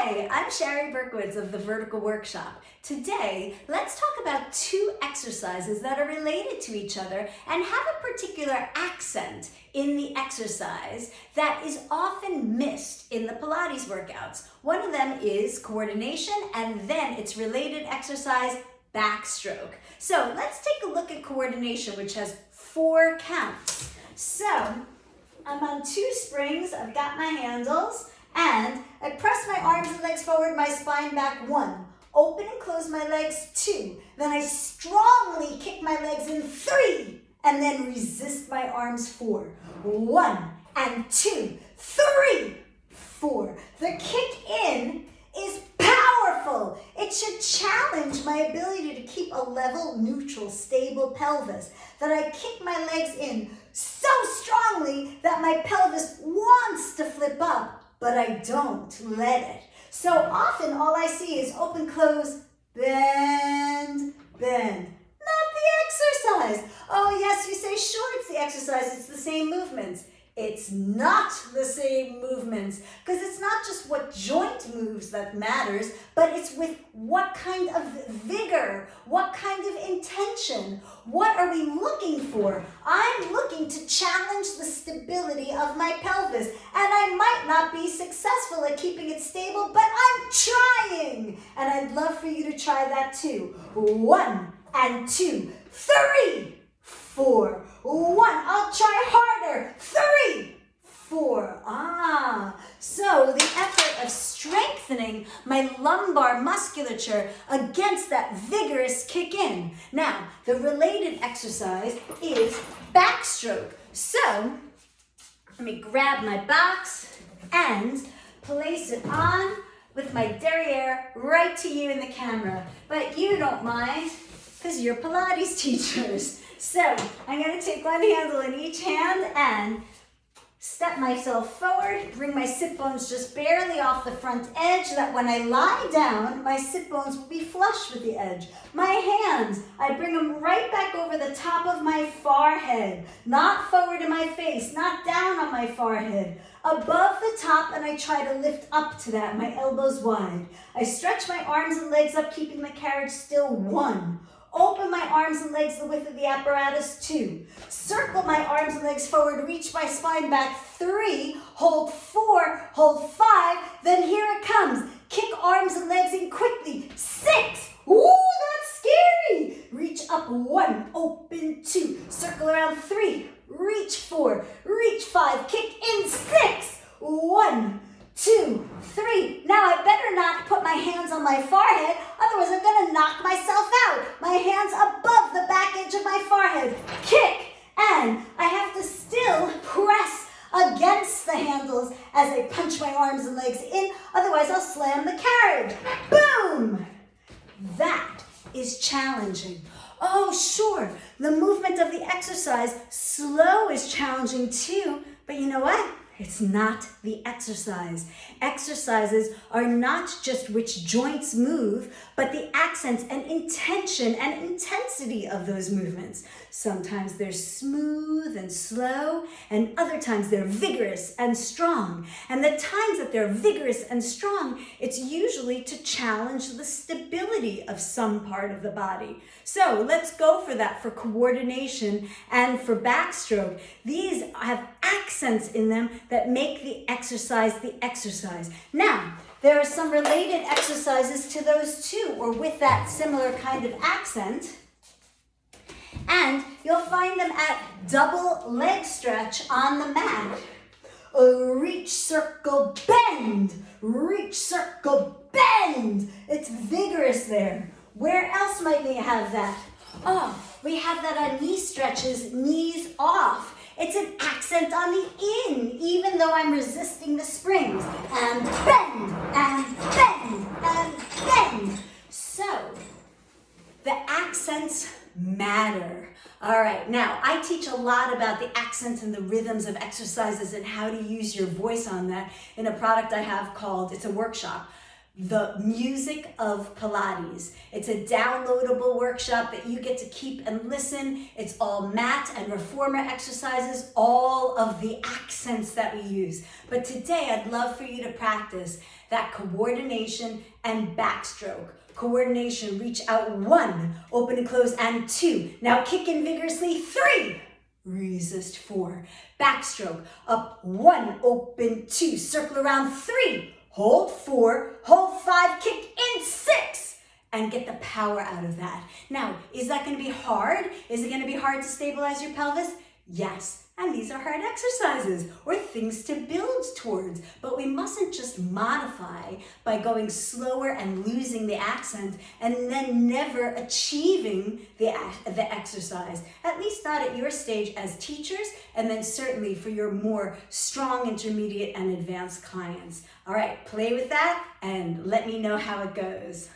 Hi, I'm Shari Berkowitz of the Vertical Workshop. Today, let's talk about two exercises that are related to each other and have a particular accent in the exercise that is often missed in the Pilates workouts. One of them is coordination, and then its related exercise, backstroke. So let's take a look at coordination, which has 4 counts. So I'm on 2 springs, I've got my handles, and I press my arms and legs forward, my spine back 1. Open and close my legs 2. Then I strongly kick my legs in 3, and then resist my arms 4. 1 and 2, 3, 4. The kick in is powerful. It should challenge my ability to keep a level, neutral, stable pelvis. That I kick my legs in so strongly that my pelvis wants to flip up, but I don't let it. So often all I see is open, close, bend, bend. Not the exercise. Oh yes, you say sure it's the exercise, it's the same movements. It's not the same movements, because it's not just what joint moves that matters, but it's with what kind of vigor, what kind of intention, what are we looking for? I'm looking to challenge the stability of my pelvis, and I might not be successful at keeping it stable, but I'm trying, and I'd love for you to try that too. 1 and 2, 3, 4, 1, I'll try harder, 3, 4, so the effort of strengthening my lumbar musculature against that vigorous kick in. Now, the related exercise is backstroke. So, let me grab my box and place it on with my derriere right to you in the camera. But you don't mind, because you're Pilates teachers. So I'm going to take one handle in each hand and step myself forward, bring my sit bones just barely off the front edge so that when I lie down, my sit bones will be flush with the edge. My hands, I bring them right back over the top of my forehead, not forward in my face, not down on my forehead, above the top, and I try to lift up to that, my elbows wide. I stretch my arms and legs up, keeping the carriage still. 1. Open my arms and legs the width of the apparatus. 2. Circle my arms and legs forward, reach my spine back. 3. Hold 4, hold 5, then here it comes. Kick arms and legs in quickly. 6. Ooh, that's scary. Reach up. 1, open. 2, circle around. 3, reach 4, reach 5, kick in. 6. 1, 2, 3. Now I better not put my hands on my forehead, otherwise I'm going to knock myself out. My hands above the back edge of my forehead. Kick, and I have to still press against the handles as I punch my arms and legs in, otherwise I'll slam the carriage. Boom! That is challenging. Oh, sure, the movement of the exercise, slow, is challenging too, but you know what? It's not the exercise. Exercises are not just which joints move, but the accents and intention and intensity of those movements. Sometimes they're smooth and slow, and other times they're vigorous and strong. And the times that they're vigorous and strong, it's usually to challenge the stability of some part of the body. So let's go for that for coordination and for backstroke. These have accents in them that make the exercise the exercise. Now, there are some related exercises to those too, or with that similar kind of accent. And you'll find them at double leg stretch on the mat. Reach, circle, bend. Reach, circle, bend. It's vigorous there. Where else might we have that? Oh, we have that on knee stretches, knees off. It's an accent on the in, even though I'm resisting the springs. And bend, and bend, and bend. So, the accents matter. All right, now I teach a lot about the accents and the rhythms of exercises and how to use your voice on that in a product I have called, it's a workshop. The Music of Pilates. It's a downloadable workshop that you get to keep and listen. It's all mat and reformer exercises, all of the accents that we use. But today I'd love for you to practice that coordination and backstroke. Coordination, reach out 1, open and close, and 2. Now kick in vigorously, 3. Resist, 4. Backstroke, up 1, open, 2. Circle around, 3. Hold 4, hold 5, kick in 6, and get the power out of that. Now, is that going to be hard? Is it going to be hard to stabilize your pelvis? Yes, and these are hard exercises or things to build towards, but we mustn't just modify by going slower and losing the accent and then never achieving the exercise, at least not at your stage as teachers, and then certainly for your more strong, intermediate, and advanced clients. All right, play with that and let me know how it goes.